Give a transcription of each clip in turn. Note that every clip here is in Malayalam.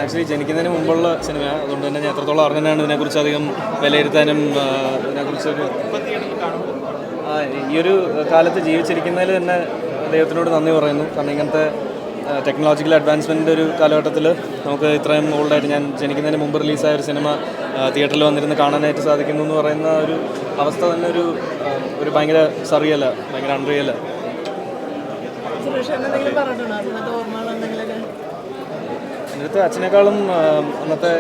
ആക്ച്വലി ജനിക്കുന്നതിന് മുമ്പുള്ള സിനിമ, അതുകൊണ്ട് തന്നെ ഞാൻ എത്രത്തോളം അറിഞ്ഞാണ് ഇതിനെക്കുറിച്ച് അധികം വിലയിരുത്താനും ഇതിനെക്കുറിച്ചൊരു ഈ ഒരു കാലത്ത് ജീവിച്ചിരിക്കുന്നതിൽ തന്നെ ദൈവത്തിനോട് നന്ദി പറയുന്നു. കാരണം ഇങ്ങനത്തെ ടെക്നോളജിക്കൽ അഡ്വാൻസ്മെൻ്റ് ഒരു കാലഘട്ടത്തിൽ നമുക്ക് ഇത്രയും ഓൾഡായിട്ട് ഞാൻ ജനിക്കുന്നതിന് മുമ്പ് റിലീസായ ഒരു സിനിമ തിയേറ്ററിൽ വന്നിരുന്ന് കാണാനായിട്ട് സാധിക്കുന്നു എന്ന് പറയുന്ന ഒരു അവസ്ഥ തന്നെ ഒരു ഭയങ്കര സറിയല്ല, ഭയങ്കര അൺറിയല്ല. എൻ്റെ അടുത്ത് അച്ഛനേക്കാളും അന്നത്തെ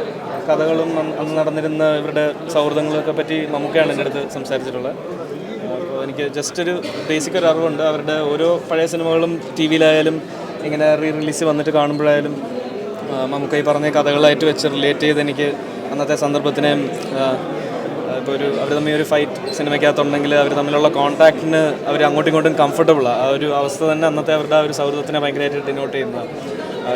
കഥകളും അന്ന് നടന്നിരുന്ന ഇവരുടെ സൗഹൃദങ്ങളൊക്കെ പറ്റി മമ്മൂക്കയാണ് എൻ്റെ അടുത്ത് സംസാരിച്ചിട്ടുള്ളത്. അപ്പോൾ എനിക്ക് ജസ്റ്റ് ഒരു ബേസിക് ഒരു അറിവുണ്ട്. അവരുടെ ഓരോ പഴയ സിനിമകളും ടി വിയിലായാലും ഇങ്ങനെ റിലീസ് വന്നിട്ട് കാണുമ്പോഴായാലും മമ്മൂക്ക ഈ പറഞ്ഞ കഥകളായിട്ട് വെച്ച് റിലേറ്റ് ചെയ്ത് എനിക്ക് അന്നത്തെ സന്ദർഭത്തിനെയും ഇപ്പോൾ അവർ തമ്മിൽ ഒരു ഫൈറ്റ് സിനിമയ്ക്കകത്തുണ്ടെങ്കിൽ അവർ തമ്മിലുള്ള കോൺടാക്റ്റിന് അവർ അങ്ങോട്ടും ഇങ്ങോട്ടും കംഫർട്ടബിളാണ്. ആ ഒരു അവസ്ഥ തന്നെ അന്നത്തെ അവരുടെ ആ ഒരു സൗഹൃദത്തിനെ ഭയങ്കരമായിട്ട് ഡിനോട്ട് ചെയ്യുന്നതാണ്.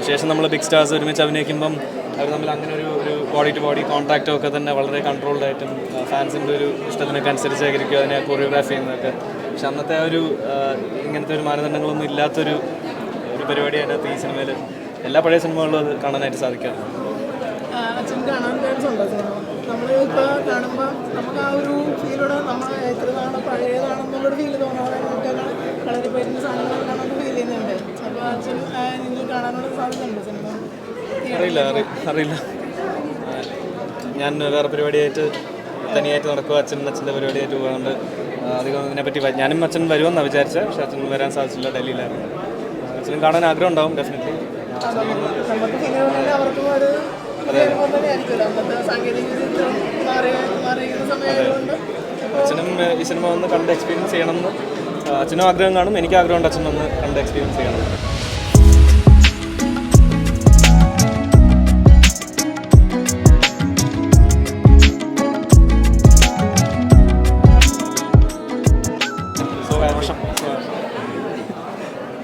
ശേഷം നമ്മൾ ബിഗ് സ്റ്റാർസ് ഒരുമിച്ച് അഭിനയിക്കുമ്പം അവർ തമ്മിൽ അങ്ങനെ ഒരു ബോഡി ടു ബോഡി കോൺടാക്റ്റും ഒക്കെ തന്നെ വളരെ കൺട്രോൾഡ് ആയിട്ടും ഫാൻസിൻ്റെ ഒരു ഇഷ്ടത്തിനൊക്കെ അനുസരിച്ച് ആയിരിക്കും അതിനെ കൊറിയോഗ്രാഫ് ചെയ്യുന്നതൊക്കെ. പക്ഷെ അന്നത്തെ ആ ഒരു ഇങ്ങനത്തെ ഒരു മാനദണ്ഡങ്ങളൊന്നും ഇല്ലാത്തൊരു പരിപാടി അതിനകത്ത് ഈ സിനിമയിൽ എല്ലാ പഴയ സിനിമകളിലും അത് കാണാനായിട്ട് സാധിക്കാം. നമ്മളിപ്പോൾ കാണുമ്പോൾ നമുക്ക് ആ ഒരു ഫീലോടെ നമ്മൾ എത്ര നാളെ പഴയതാണെന്നുള്ളൊരു ഫീൽ തോന്നാതെ നമുക്ക് കളരി പോയിരുന്ന സാധനങ്ങളൊക്കെ നമുക്ക് ഫീൽ ചെയ്യുന്നുണ്ട്. അപ്പോൾ അച്ഛൻ നിങ്ങൾ കാണാനുള്ള സാധ്യതയുണ്ട് സിനിമ? അറിയില്ല. ഞാൻ വേറെ പരിപാടിയായിട്ട് തനിയായിട്ട് നടക്കുക, അച്ഛൻ്റെ പരിപാടിയായിട്ട് പോകുന്നുണ്ട്. അധികം ഇതിനെപ്പറ്റി ഞാനും അച്ഛൻ വരുമെന്നാണ് വിചാരിച്ചത്. പക്ഷേ അച്ഛൻ വരാൻ സാധിച്ചില്ല, ഡൽഹിയിലായിരുന്നു. അച്ഛനും കാണാൻ ആഗ്രഹം ഉണ്ടാവും ഡെഫിനറ്റ്ലി. നമുക്ക് സിനിമകളിൽ അവർക്കും ഒരു അച്ഛനും ഈ സിനിമ വന്ന് കണ്ട് എക്സ്പീരിയൻസ് ചെയ്യണമെന്ന് അച്ഛനും ആഗ്രഹം കാണും. എനിക്ക് ആഗ്രഹമുണ്ട് അച്ഛൻ വന്ന് കണ്ട് എക്സ്പീരിയൻസ് ചെയ്യണം.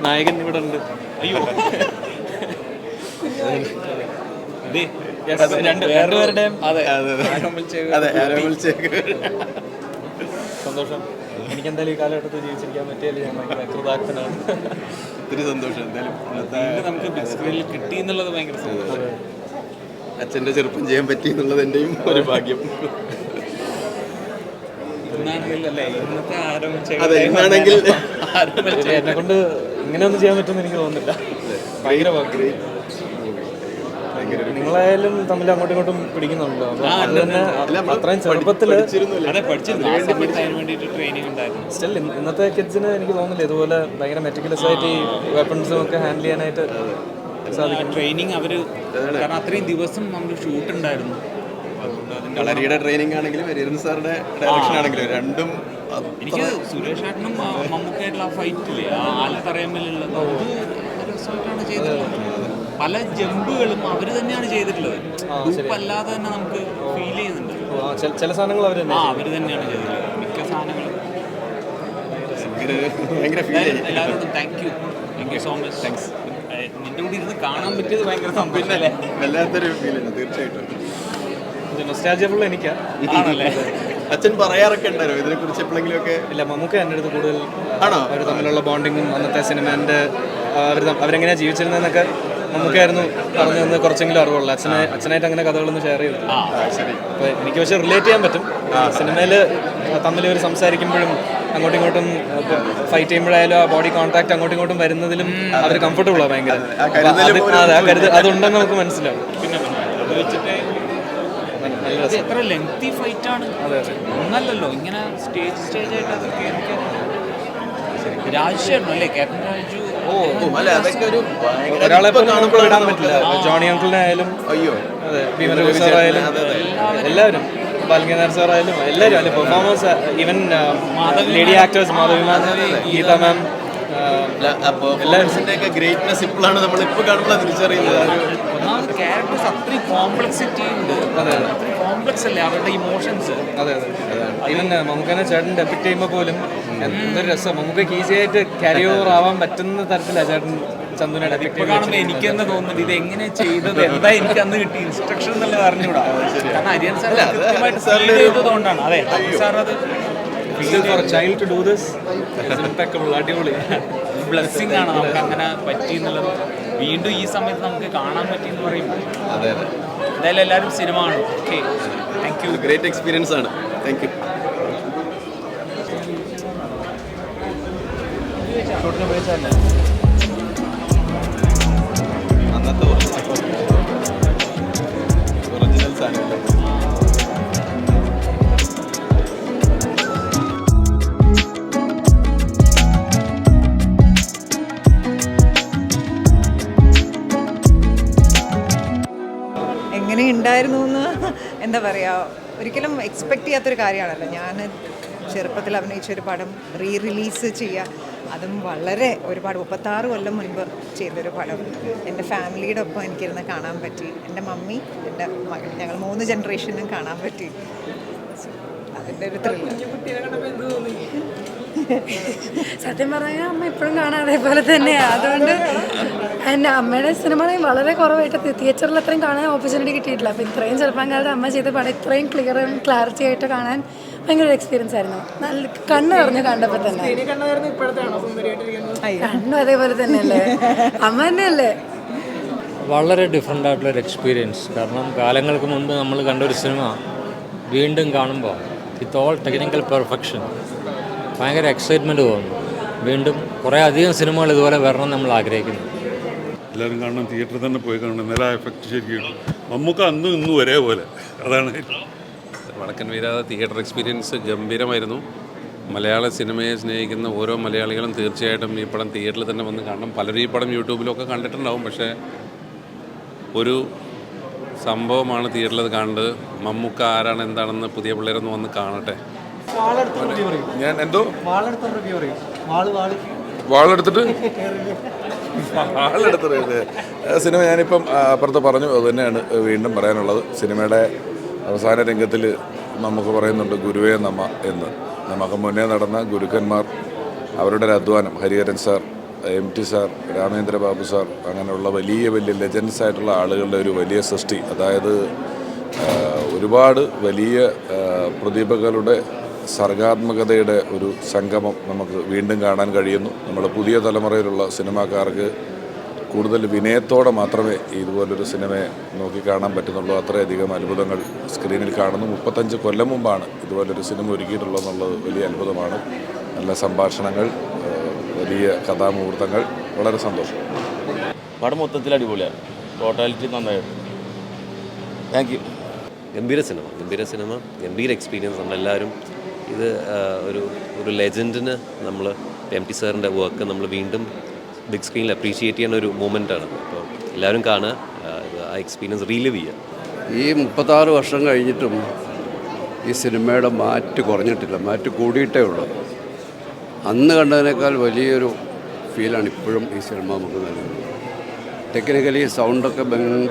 നായകൻ ഇവിടെ ഉണ്ട്. അയ്യോ രണ്ടുപേരുടെയും സന്തോഷം. എനിക്കെന്തായാലും ഈ കാലഘട്ടത്തിൽ ജീവിച്ചിരിക്കാൻ പറ്റിയാലും ഞാൻ ഭയങ്കര കൃതാർത്ഥനാണ്. ഒത്തിരി സന്തോഷം. എന്തായാലും നമുക്ക് ബിഗ് സ്ക്രീനിൽ കിട്ടി എന്നുള്ളത് ഭയങ്കര സന്തോഷം. അച്ഛൻ്റെ ചെറുപ്പം ചെയ്യാൻ പറ്റി എന്നുള്ളത് എൻ്റെയും ഒരു ഭാഗ്യം. എന്നെ കൊണ്ട് ഇങ്ങനെയൊന്നും ചെയ്യാൻ പറ്റുമെന്ന് എനിക്ക് തോന്നുന്നില്ല. ഭയങ്കര ഭാഗ്യം. നിങ്ങളായാലും തമ്മിൽ അങ്ങോട്ടും ഇങ്ങോട്ടും പിടിക്കുന്നുണ്ടല്ലോ. അത് തന്നെ അത്രയും ചെറുപ്പത്തില് സ്റ്റിൽ ഇന്നത്തെ കിഡ്സിന് എനിക്ക് തോന്നുന്നില്ല ഇതുപോലെ ഭയങ്കര മെറ്റിക്കുലസ് ആയിട്ട് ഈ വെപ്പൺസും ഒക്കെ ഹാൻഡിൽ ചെയ്യാനായിട്ട് സാധിക്കും. ട്രെയിനിങ് അവര് കാരണം അത്രയും ദിവസം നമ്മൾ ഷൂട്ട് ഉണ്ടായിരുന്നു. കളരിയുടെ ട്രെയിനിങ് ആണെങ്കിലും ഹരിഹരൻ സാറുടെ ഡയറക്ഷൻ ആണെങ്കിലും രണ്ടും എനിക്ക് സുരേഷ് ഏട്ടനും മമ്മൂക്കായിട്ടുള്ള ആ ഫൈറ്റില്ലേ, ആ ആൽത്തറയമ്മിലുള്ളത് രസമായിട്ടാണ് ചെയ്തിട്ടുള്ളത്. പല ജമ്പുകളും അവർ തന്നെയാണ് ചെയ്തിട്ടുള്ളത്. അല്ലാതെ തന്നെ നമുക്ക് ഫീൽ ചെയ്യുന്നുണ്ട്. ചില സാധനങ്ങൾ അവർ തന്നെയാണ് ചെയ്തിട്ടുള്ളത്. മിക്ക സാധനങ്ങളും. എല്ലാവരോടും thank you so much. Thanks. നിന്റെ കൂടി ഇരുന്ന് കാണാൻ പറ്റിയത് ഭയങ്കര സന്തോഷമല്ലേ? വല്ലാത്തൊരു ഫീലാണ് തീർച്ചയായിട്ടും. നൊസ്റ്റാൾജിയഫുൾ എനിക്കാണല്ലേ. അച്ഛൻ പറയാറൊക്കെ ഉണ്ടായിരുന്നു ഇതിനെ കുറിച്ച് എപ്പോഴെങ്കിലും ഒക്കെ? ഇല്ല, മമ്മൂക്ക എൻ്റെ അടുത്ത് കൂടുതൽ ആണോ അവർ തമ്മിലുള്ള ബോണ്ടിങ്ങും അന്നത്തെ സിനിമേൻ്റെ അവരെങ്ങനെയാണ് ജീവിച്ചിരുന്നതെന്നൊക്കെ മമ്മൂക്കായിരുന്നു പറഞ്ഞു തന്ന് കുറച്ചെങ്കിലും അറിവുള്ളൂ. അച്ഛനായിട്ട് അങ്ങനെ കഥകളൊന്നും ഷെയർ ചെയ്തു. അപ്പോൾ എനിക്ക് പക്ഷേ റിലേറ്റ് ചെയ്യാൻ പറ്റും. സിനിമയിൽ തമ്മിൽ ഒരു സംസാരിക്കുമ്പോഴും അങ്ങോട്ടും ഇങ്ങോട്ടും ഫൈറ്റ് ചെയ്യുമ്പോഴായാലും ആ ബോഡി കോൺടാക്ട് അങ്ങോട്ടും ഇങ്ങോട്ടും വരുന്നതിലും അവർ കംഫർട്ടബിളാണ് ഭയങ്കര. അതുണ്ടെന്ന് നമുക്ക് മനസ്സിലാവും. പിന്നെ അത് വെച്ചിട്ട് എത്ര ലെങ്തി ഫൈറ്റ് ആണ്. ഒന്നല്ലല്ലോ, ഇങ്ങനെ സ്റ്റേജ് ആയിട്ട് അതൊക്കെ എനിക്ക് രാജു അല്ലേ, ക്യാപ്റ്റൻ രാജു. ഒരാളെ കാണുമ്പോൾ ഇടാൻ പറ്റില്ല. ജോണി അങ്കിളിനായാലും അതെ, ഭീമൻ സാറായാലും എല്ലാവരും, ബാലഗംഗാധർ സാറായാലും എല്ലാവരും അല്ലെ performers. Even lady actors Madhavi ma'am, Geetha ma'am, എല്ലാവരുടെ ഗ്രേറ്റ്നെസ് ഇപ്പോഴാണ് നമ്മൾ ഇപ്പോൾ കാണുമ്പോൾ തിരിച്ചറിയുന്നത്. ഒന്നാമത് ക്യാരക്ടേഴ്സ് അത്രയും കോംപ്ലക്സിറ്റി ഉണ്ട്. അത്രയും കോംപ്ലക്സ് അല്ലേ അവരുടെ ഇമോഷൻസ്. അതെ. ഈവൻ മമ്മൂക്കനെ ചേട്ടൻ ഡെപ്പിക്ട് ചെയ്യുമ്പോൾ പോലും എന്തൊരു രസം. മമ്മൂക്കയ്ക്ക് ഈസി ആയിട്ട് ക്യാരി ഓവർ ആവാൻ പറ്റുന്ന തരത്തിലാണ് ചേട്ടൻ ചന്ദുനെ ഡെപ്പിക്ട് കാണുമ്പോൾ എനിക്കെന്നെ തോന്നുന്നത് ഇത് എങ്ങനെ ചെയ്തത്, എന്താ എനിക്ക് അന്ന് കിട്ടി ഇൻസ്ട്രക്ഷൻ എന്നുള്ളത് അറിഞ്ഞൂടാ. കാരണം ഹരിഹരൻ സാർ കൃത്യമായിട്ട് ചെയ്തതുകൊണ്ടാണ്. അതെ, സാർ അത് for a child to do this impeccable, അടിപൊളി ബ്ലെസ്സിംഗ് ആണ് നമുക്ക് അങ്ങനെ പറ്റി എന്നുള്ളത്. വീണ്ടും ഈ സമയത്ത് നമുക്ക് കാണാൻ പറ്റി എന്ന് പറയുമ്പോൾ അതെ അതെ, എന്തായാലും എല്ലാവരും സിനിമ കാണും. Okay, thank you. Great experience ആണ്. Thank you. അന്നത്തെ ഒറിജിനൽ സാധനം. എങ്ങനെ ഉണ്ടായിരുന്നു എന്ന് എന്താ പറയുക, ഒരിക്കലും എക്സ്പെക്റ്റ് ചെയ്യാത്തൊരു കാര്യമാണല്ലോ. ഞാൻ ചെറുപ്പത്തിൽ അഭിനയിച്ചൊരു പടം റിലീസ് ചെയ്യുക, അതും വളരെ ഒരുപാട് 36 കൊല്ലം മുൻപ് ചെയ്തൊരു പടം എൻ്റെ ഫാമിലിയുടെ ഒപ്പം എനിക്കിരുന്ന് കാണാൻ പറ്റി. എൻ്റെ മമ്മി, എൻ്റെ മകൻ, ഞങ്ങൾ 3 ജനറേഷനും കാണാൻ പറ്റി. അതിൻ്റെ ഒരു ത്രില്ല്. കുട്ടികളെ കണ്ടപ്പോൾ എന്ത് തോന്നി? സത്യം പറഞ്ഞാൽ അമ്മ ഇപ്പോഴും കാണാം അതേപോലെ തന്നെയാണ്. അതുകൊണ്ട് എൻ്റെ അമ്മയുടെ സിനിമകൾ വളരെ കുറവായിട്ട് തിയേറ്ററിൽ അത്രയും കാണാൻ ഓപ്പർച്യൂണിറ്റി കിട്ടിയിട്ടില്ല. അപ്പോൾ ഇത്രയും ചെറുപ്പം കാലത്ത് അമ്മ ചെയ്ത പടം ഇത്രയും ക്ലിയറും ക്ലാരിറ്റി ആയിട്ട് കാണാൻ ഭയങ്കര എക്സ്പീരിയൻസ് ആയിരുന്നു. നല്ല കണ്ണ് നിറഞ്ഞ് കണ്ടപ്പോൾ തന്നെ. ഇനി കണ്ടതായിരുന്നു ഇപ്പോഴത്തെയാണോ സുന്ദരിയായിട്ടിരിക്കുന്നത്? കണ്ണും അതേപോലെ തന്നെയല്ലേ, അമ്മ തന്നെയല്ലേ. വളരെ ഡിഫറെൻ്റ് ആയിട്ടുള്ളൊരു എക്സ്പീരിയൻസ്. കാരണം കാലങ്ങൾക്ക് മുൻപ് നമ്മൾ കണ്ടൊരു സിനിമ വീണ്ടും കാണുമ്പോൾ വിത്ത് ഓൾ ടെക്നിക്കൽ പെർഫെക്ഷൻ ഭയങ്കര എക്സൈറ്റ്മെൻറ്റ് തോന്നുന്നു. വീണ്ടും കുറേ അധികം സിനിമകൾ ഇതുപോലെ വരണം നമ്മൾ ആഗ്രഹിക്കുന്നു. എല്ലാവരും കാണണം, തിയേറ്ററിൽ തന്നെ പോയി കാണണം. നല്ല എഫക്റ്റ് ശരിക്കും നമുക്ക് അന്നും ഇന്നും ഒരേപോലെ. അതാണ് വടക്കൻ വീരാത തിയേറ്റർ എക്സ്പീരിയൻസ് ഗംഭീരമായിരുന്നു. മലയാള സിനിമയെ സ്നേഹിക്കുന്ന ഓരോ മലയാളികളും തീർച്ചയായിട്ടും ഈ പടം തിയേറ്ററിൽ തന്നെ വന്ന് കാണണം. പലരും ഈ പടം യൂട്യൂബിലൊക്കെ കണ്ടിട്ടുണ്ടാവും, പക്ഷേ ഒരു സംഭവമാണ് തിയേറ്ററിൽ കാണേണ്ടത്. മമ്മൂക്ക ആരാണ് എന്താണെന്ന് പുതിയ പിള്ളേരൊന്ന് വന്ന് കാണട്ടെ. ഞാൻ എന്തോ വാളെടുത്തിട്ട് സിനിമ ഞാനിപ്പം അപ്പുറത്ത് പറഞ്ഞു, അത് തന്നെയാണ് വീണ്ടും പറയാനുള്ളത്. സിനിമയുടെ അവസാന രംഗത്തിൽ നമുക്ക് പറയുന്നുണ്ട് ഗുരുവേ നമ എന്ന്. നമുക്ക് മുന്നേ നടന്ന ഗുരുക്കന്മാർ, അവരുടെ ഒരു അധ്വാനം, Hariharan sir, MT sir, Ramendra Babu sir, അങ്ങനെയുള്ള വലിയ വലിയ ലെജൻസ് ആയിട്ടുള്ള ആളുകളുടെ ഒരു വലിയ സൃഷ്ടി, അതായത് ഒരുപാട് വലിയ പ്രതിഭകളുടെ സർഗാത്മകതയുടെ ഒരു സംഗമം നമുക്ക് വീണ്ടും കാണാൻ കഴിയുന്നു. നമ്മുടെ പുതിയ തലമുറയിലുള്ള സിനിമാക്കാർക്ക് കൂടുതൽ വിനയത്തോടെ മാത്രമേ ഇതുപോലൊരു സിനിമയെ നോക്കി കാണാൻ പറ്റുന്നുള്ളൂ. അത്രയധികം അത്ഭുതങ്ങൾ സ്ക്രീനിൽ കാണുന്നു. 35 കൊല്ലം മുമ്പാണ് ഇതുപോലൊരു സിനിമ ഒരുക്കിയിട്ടുള്ളതെന്നുള്ളത് വലിയ അത്ഭുതമാണ്. നല്ല സംഭാഷണങ്ങൾ, വലിയ കഥാമുഹൂർത്തങ്ങൾ, വളരെ സന്തോഷം. പടം മൊത്തത്തിൽ അടിപൊളിയാണ്, ടോട്ടാലിറ്റി നന്നായിരുന്നു. Thank you. ഗംഭീര സിനിമ, ഗംഭീര എക്സ്പീരിയൻസ്. നമ്മളെല്ലാവരും ഇത് ഒരു ലെജൻഡിന് നമ്മൾ MT സാറിൻ്റെ വർക്ക് നമ്മൾ വീണ്ടും ബിഗ് സ്ക്രീനിൽ അപ്രീഷിയേറ്റ് ചെയ്യുന്ന ഒരു മൂമെൻ്റാണ്. അപ്പോൾ എല്ലാവരും കാണുക, ആ എക്സ്പീരിയൻസ് റീലിവ് ചെയ്യുക. ഈ 36 വർഷം കഴിഞ്ഞിട്ടും ഈ സിനിമയുടെ മാറ്റ് കുറഞ്ഞിട്ടില്ല, മാറ്റ് കൂടിയിട്ടേ ഉള്ളൂ. അന്ന് കണ്ടതിനേക്കാൾ വലിയൊരു ഫീലാണ് ഇപ്പോഴും ഈ സിനിമ നമുക്ക് നൽകുന്നത്. ടെക്നിക്കലി സൗണ്ടൊക്കെ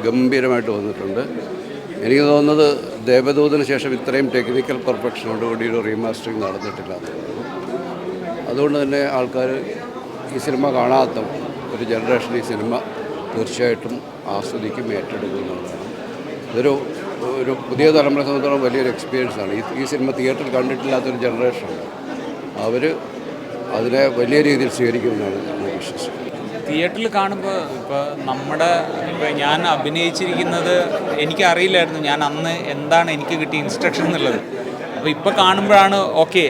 ഗംഭീരമായിട്ട് വന്നിട്ടുണ്ട്. എനിക്ക് തോന്നുന്നത് ദേവദൂതിന് ശേഷം ഇത്രയും ടെക്നിക്കൽ പെർഫെക്ഷനോടുകൂടി ഒരു റീമാസ്റ്ററിങ് നടന്നിട്ടില്ല എന്നുള്ളത്. അതുകൊണ്ട് തന്നെ ആൾക്കാർ ഈ സിനിമ കാണാത്ത ഒരു ജനറേഷൻ ഈ സിനിമ തീർച്ചയായിട്ടും ആസ്വദിക്കും, ഏറ്റെടുക്കും എന്നുള്ളതാണ്. ഒരു പുതിയ തലമുറയെ സംബന്ധിച്ചിടത്തോളം വലിയൊരു എക്സ്പീരിയൻസാണ്. ഈ സിനിമ തിയേറ്ററിൽ കണ്ടിട്ടില്ലാത്തൊരു ജനറേഷനാണ്. അവർ അതിനെ വലിയ രീതിയിൽ സ്വീകരിക്കുമെന്നാണ് ഞാൻ വിശ്വസിക്കുന്നത്. തിയേറ്ററിൽ കാണുമ്പോൾ ഇപ്പോൾ ഞാൻ അഭിനയിച്ചിരിക്കുന്നത് എനിക്കറിയില്ലായിരുന്നു, ഞാൻ അന്ന് എന്താണ് എനിക്ക് കിട്ടിയ ഇൻസ്ട്രക്ഷൻ എന്നുള്ളത്. അപ്പോൾ ഇപ്പോൾ കാണുമ്പോഴാണ് ഓക്കെ,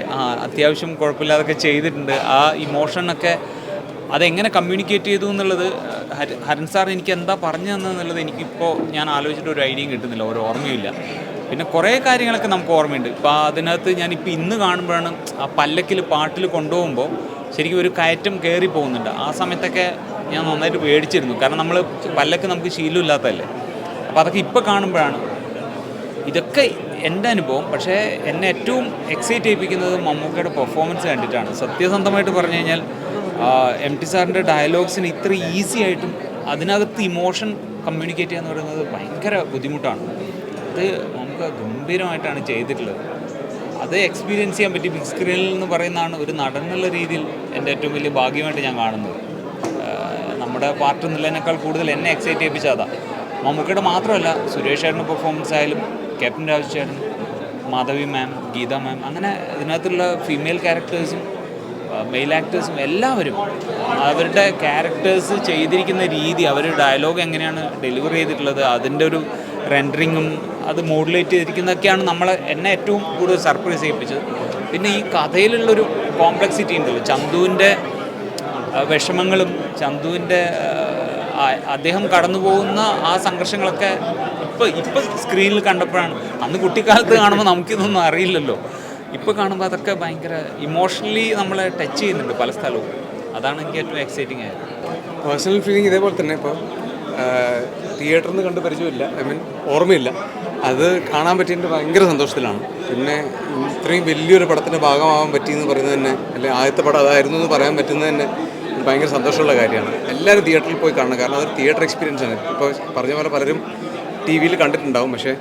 അത്യാവശ്യം കുഴപ്പമില്ലാതൊക്കെ ചെയ്തിട്ടുണ്ട്. ആ ഇമോഷനൊക്കെ അതെങ്ങനെ കമ്മ്യൂണിക്കേറ്റ് ചെയ്തു എന്നുള്ളത്, ഹരൻ സാർ എനിക്ക് എന്താ പറഞ്ഞു തന്നെന്നുള്ളത് എനിക്കിപ്പോൾ ഞാൻ ആലോചിച്ചിട്ട് ഒരു ഐഡിയയും കിട്ടുന്നില്ല, ഒരു ഓർമ്മയില്ല. പിന്നെ കുറേ കാര്യങ്ങളൊക്കെ നമുക്ക് ഓർമ്മയുണ്ട്. ഇപ്പോൾ അതിനകത്ത് ഞാനിപ്പോൾ ഇന്ന് കാണുമ്പോഴാണ് ആ പല്ലക്കിൽ പാട്ടിൽ കൊണ്ടുപോകുമ്പോൾ ശരിക്കും ഒരു കയറ്റം കയറി പോകുന്നുണ്ട്. ആ സമയത്തൊക്കെ ഞാൻ നന്നായിട്ട് പേടിച്ചിരുന്നു, കാരണം നമ്മൾ പല്ലക്ക് നമുക്ക് ശീലമില്ലാത്തതല്ലേ. അപ്പോൾ അതൊക്കെ ഇപ്പോൾ കാണുമ്പോഴാണ് ഇതൊക്കെ എൻ്റെ അനുഭവം. പക്ഷേ എന്നെ ഏറ്റവും എക്സൈറ്റ് ചെയ്യിപ്പിക്കുന്നത് മമ്മൂക്കയുടെ പെർഫോമൻസ് കണ്ടിട്ടാണ്. സത്യസന്ധമായിട്ട് പറഞ്ഞു കഴിഞ്ഞാൽ MT സാറിൻ്റെ ഡയലോഗ്സിന് ഇത്ര ഈസി ആയിട്ടും അതിനകത്ത് ഇമോഷൻ കമ്മ്യൂണിക്കേറ്റ് ചെയ്യുക എന്ന് പറയുന്നത് ഭയങ്കര ബുദ്ധിമുട്ടാണ്. അത് നമുക്ക് ഗംഭീരമായിട്ടാണ് ചെയ്തിട്ടുള്ളത്. അത് എക്സ്പീരിയൻസ് ചെയ്യാൻ പറ്റി ബിഗ് സ്ക്രീനിൽ എന്ന് പറയുന്നതാണ് ഒരു നടനുള്ള രീതിയിൽ എൻ്റെ ഏറ്റവും വലിയ ഭാഗ്യമായിട്ട് ഞാൻ കാണുന്നത്. നമ്മുടെ പാർട്ട് എന്നുള്ളതിനേക്കാൾ കൂടുതൽ എന്നെ എക്സൈറ്റ് ചെയ്യിപ്പിച്ച അതാ. മമ്മൂക്കയുടെ മാത്രമല്ല, സുരേഷ് ചേട്ടൻ്റെ പെർഫോമൻസ് ആയാലും, ക്യാപ്റ്റൻ രാജ് ചേട്ടൻ, മാധവി മാം, ഗീത മാം, അങ്ങനെ ഇതിനകത്തുള്ള ഫീമെയിൽ ക്യാരക്ടേഴ്സും മെയിൽ ആക്ടേഴ്സും എല്ലാവരും അവരുടെ ക്യാരക്ടേഴ്സ് ചെയ്തിരിക്കുന്ന രീതി, അവർ ഡയലോഗ് എങ്ങനെയാണ് ഡെലിവർ ചെയ്തിട്ടുള്ളത്, അതിൻ്റെ ഒരു റെൻഡറിങ്ങും അത് മോഡുലേറ്റ് ചെയ്തിരിക്കുന്നതൊക്കെയാണ് എന്നെ ഏറ്റവും കൂടുതൽ സർപ്രൈസ് ചെയ്യിപ്പിച്ചത്. പിന്നെ ഈ കഥയിലുള്ളൊരു കോംപ്ലക്സിറ്റി ഉണ്ടല്ലോ, ചന്തുവിൻ്റെ വിഷമങ്ങളും ചന്തുവിൻ്റെ അദ്ദേഹം കടന്നു പോകുന്ന ആ സംഘർഷങ്ങളൊക്കെ ഇപ്പോൾ സ്ക്രീനിൽ കണ്ടപ്പോഴാണ്. അന്ന് കുട്ടിക്കാലത്ത് കാണുമ്പോൾ നമുക്കിതൊന്നും അറിയില്ലല്ലോ. ഇപ്പോൾ കാണുമ്പോൾ അതൊക്കെ ഭയങ്കര ഇമോഷണലി നമ്മളെ ടച്ച് ചെയ്യുന്നുണ്ട് പല സ്ഥലവും. അതാണ് എനിക്ക് ഏറ്റവും എക്സൈറ്റിംഗ് ആയത്. പേഴ്സണൽ ഫീലിംഗ് ഇതേപോലെ തന്നെ. ഇപ്പോൾ തിയേറ്ററിൽ നിന്ന് കണ്ട് പരിചയമില്ല, ഓർമ്മയില്ല. അത് കാണാൻ പറ്റിയതിൻ്റെ ഭയങ്കര സന്തോഷത്തിലാണ്. പിന്നെ ഇത്രയും വലിയൊരു പടത്തിൻ്റെ ഭാഗമാകാൻ പറ്റിയെന്ന് പറയുന്നത് തന്നെ, അല്ലെങ്കിൽ ആദ്യത്തെ പടം അതായിരുന്നു എന്ന് പറയാൻ പറ്റുന്നത് തന്നെ ഭയങ്കര സന്തോഷമുള്ള കാര്യമാണ്. എല്ലാവരും തിയേറ്ററിൽ പോയി കാണണം, കാരണം അതൊരു തിയേറ്റർ എക്സ്പീരിയൻസ് ആണ്. ഇപ്പോൾ പറഞ്ഞ പോലെ പലരും ടി വിയിൽ കണ്ടിട്ടുണ്ടാവും, പക്ഷേ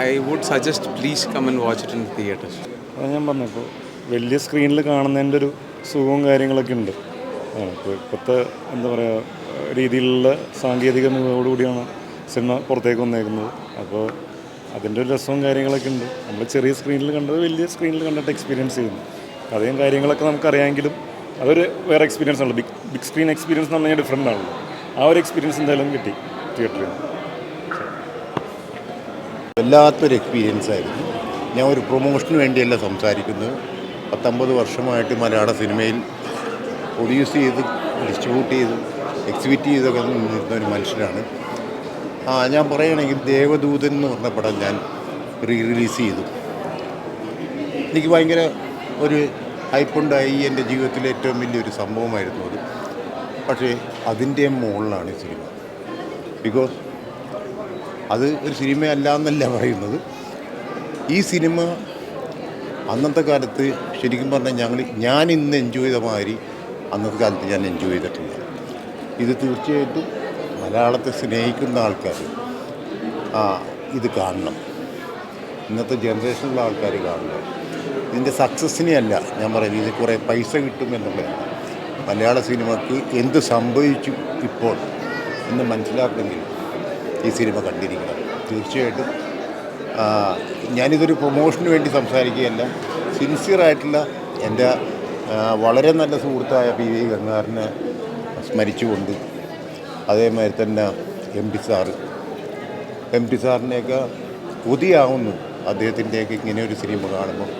I would suggest please come and watch it in theatres. അത് ഞാൻ പറഞ്ഞപ്പോൾ വലിയ സ്ക്രീനിൽ കാണുന്നതിൻ്റെ ഒരു സുഖവും കാര്യങ്ങളൊക്കെ ഉണ്ട്. ഇപ്പോൾ ഇപ്പോഴത്തെ എന്താ പറയുക രീതിയിലുള്ള സാങ്കേതിക മികവോടുകൂടിയാണ് സിനിമ പുറത്തേക്ക് വന്നേക്കുന്നത്. അപ്പോൾ അതിൻ്റെ ഒരു രസവും കാര്യങ്ങളൊക്കെ ഉണ്ട്. നമ്മൾ ചെറിയ സ്ക്രീനിൽ കണ്ടത് വലിയ സ്ക്രീനിൽ കണ്ടിട്ട് എക്സ്പീരിയൻസ് ചെയ്യുന്നു. കഥയും കാര്യങ്ങളൊക്കെ നമുക്കറിയാമെങ്കിലും അതൊരു വേറെ എക്സ്പീരിയൻസ് ആണല്ലോ. ബിഗ് സ്ക്രീൻ എക്സ്പീരിയൻസ് എന്ന് പറഞ്ഞാൽ ഡിഫറെൻ്റ് ആണല്ലോ. ആ ഒരു എക്സ്പീരിയൻസ് എന്തായാലും കിട്ടി തിയേറ്ററിൽ. വല്ലാത്തൊരു എക്സ്പീരിയൻസ് ആയിരുന്നു. ഞാൻ ഒരു പ്രൊമോഷന് വേണ്ടിയല്ല സംസാരിക്കുന്നത്. 19 വർഷമായിട്ട് മലയാള സിനിമയിൽ പ്രൊഡ്യൂസ് ചെയ്ത് ഡിസ്ട്രിബ്യൂട്ട് ചെയ്ത് എക്സിബിറ്റ് ചെയ്തൊക്കെ നിന്നിരുന്ന ഒരു മനുഷ്യനാണ്. ഞാൻ പറയുകയാണെങ്കിൽ ദേവദൂതൻ എന്ന് പറഞ്ഞ പടം ഞാൻ റിലീസ് ചെയ്തു. എനിക്ക് ഭയങ്കര ഒരു ഹൈപ്പുണ്ടായി. എൻ്റെ ജീവിതത്തിലെ ഏറ്റവും വലിയൊരു സംഭവമായിരുന്നു അത്. പക്ഷേ അതിൻ്റെ മുകളിലാണ് ഈ സിനിമ. ബിക്കോസ് അത് ഒരു സിനിമയല്ല എന്നല്ല പറയുന്നത്. ഈ സിനിമ അന്നത്തെ കാലത്ത് ശരിക്കും പറഞ്ഞാൽ ഞാൻ ഇന്ന് എൻജോയ് ചെയ്ത മാതിരി അന്നത്തെ കാലത്ത് ഞാൻ എൻജോയ് ചെയ്തിട്ടില്ല. ഇത് തീർച്ചയായിട്ടും മലയാളത്തെ സ്നേഹിക്കുന്ന ആൾക്കാർ ഇത് കാണണം. ഇന്നത്തെ ജനറേഷനിലുള്ള ആൾക്കാർ കാണണം. ഇതിൻ്റെ സക്സസ്സിനെ അല്ല ഞാൻ പറയുന്നത്, ഇത് കുറേ പൈസ കിട്ടും എന്നുള്ളതാണ്. മലയാള സിനിമയ്ക്ക് എന്ത് സംഭവിച്ചു ഇപ്പോൾ എന്ന് മനസ്സിലാക്കണമെങ്കിൽ ഈ സിനിമ കണ്ടിരിക്കണം തീർച്ചയായിട്ടും. ഞാനിതൊരു പ്രൊമോഷന് വേണ്ടി സംസാരിക്കുകയല്ല, സിൻസിയറായിട്ടുള്ള എൻ്റെ വളരെ നല്ല സുഹൃത്തായ PV ഗംഗാറിനെ സ്മരിച്ചുകൊണ്ട്, അതേമാതിരി തന്നെ എം ടി സാറിനെയൊക്കെ കൊതിയാവുന്നു അദ്ദേഹത്തിൻ്റെയൊക്കെ ഇങ്ങനെ ഒരു സിനിമ കാണുമ്പോൾ.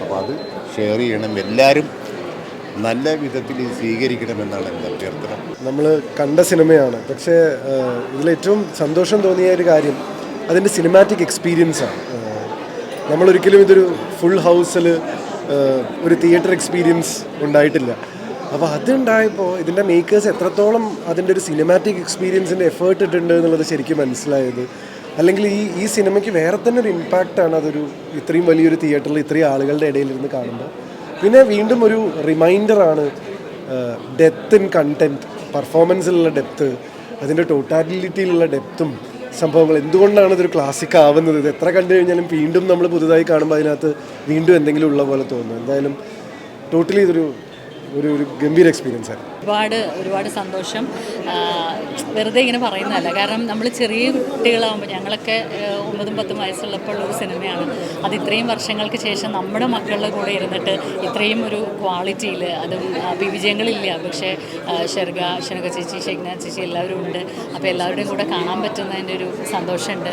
അപ്പോൾ അത് ഷെയർ ചെയ്യണം, എല്ലാവരും നല്ല വിധത്തിൽ സ്വീകരിക്കണമെന്നാണ് എൻ്റെ അഭ്യർത്ഥന. നമ്മൾ കണ്ട സിനിമയാണ്, പക്ഷേ ഇതിലേറ്റവും സന്തോഷം തോന്നിയ ഒരു കാര്യം അതിൻ്റെ സിനിമാറ്റിക് എക്സ്പീരിയൻസാണ്. നമ്മളൊരിക്കലും ഇതൊരു ഫുൾ ഹൗസിൽ ഒരു തിയേറ്റർ എക്സ്പീരിയൻസ് ഉണ്ടായിട്ടില്ല. അപ്പോൾ അതുണ്ടായപ്പോൾ ഇതിൻ്റെ മേക്കേഴ്സ് എത്രത്തോളം അതിൻ്റെ ഒരു സിനിമാറ്റിക് എക്സ്പീരിയൻസിൻ്റെ എഫേർട്ട് ഇട്ടുണ്ട് എന്നുള്ളത് ശരിക്കും മനസ്സിലായത്. അല്ലെങ്കിൽ ഈ സിനിമയ്ക്ക് വേറെ തന്നെ ഒരു ഇമ്പാക്റ്റാണ് അതൊരു ഇത്രയും വലിയൊരു തിയേറ്ററിൽ ഇത്രയും ആളുകളുടെ ഇടയിലിരുന്ന് കാണുമ്പോൾ. പിന്നെ വീണ്ടും ഒരു റിമൈൻഡറാണ് ഡെപ്ത് ഇൻ കണ്ടൻറ്റ്, പെർഫോമൻസിലുള്ള ഡെപ്ത്ത്, അതിൻ്റെ ടോട്ടാലിറ്റിയിലുള്ള ഡെപ്തും സംഭവങ്ങൾ എന്തുകൊണ്ടാണ് ഇതൊരു ക്ലാസിക് ആവുന്നത്. ഇത് എത്ര കണ്ടു കഴിഞ്ഞാലും വീണ്ടും നമ്മൾ പുതുതായി കാണുമ്പോൾ അതിനകത്ത് വീണ്ടും എന്തെങ്കിലും ഉള്ള പോലെ തോന്നുന്നു. എന്തായാലും ടോട്ടലി ഇതൊരു ഒരു ഗംഭീര എക്സ്പീരിയൻസ് ആയിരുന്നു. ഒരുപാട് സന്തോഷം. വെറുതെ ഇങ്ങനെ പറയുന്നതല്ല, കാരണം നമ്മൾ ചെറിയ കുട്ടികളാകുമ്പോൾ ഞങ്ങളൊക്കെ 9-10 വയസ്സുള്ളപ്പോൾ ഒരു സിനിമയാണ് അത്. ഇത്രയും വർഷങ്ങൾക്ക് ശേഷം നമ്മുടെ മക്കളുടെ കൂടെ ഇരുന്നിട്ട് ഇത്രയും ഒരു ക്വാളിറ്റിയിൽ, അതും വിജയങ്ങളില്ല, പക്ഷേ ഷെനക ചേച്ചി, ഷെഗ്ന ചേച്ചി എല്ലാവരും ഉണ്ട്. അപ്പോൾ എല്ലാവരുടെയും കൂടെ കാണാൻ പറ്റുന്നതിൻ്റെ ഒരു സന്തോഷമുണ്ട്.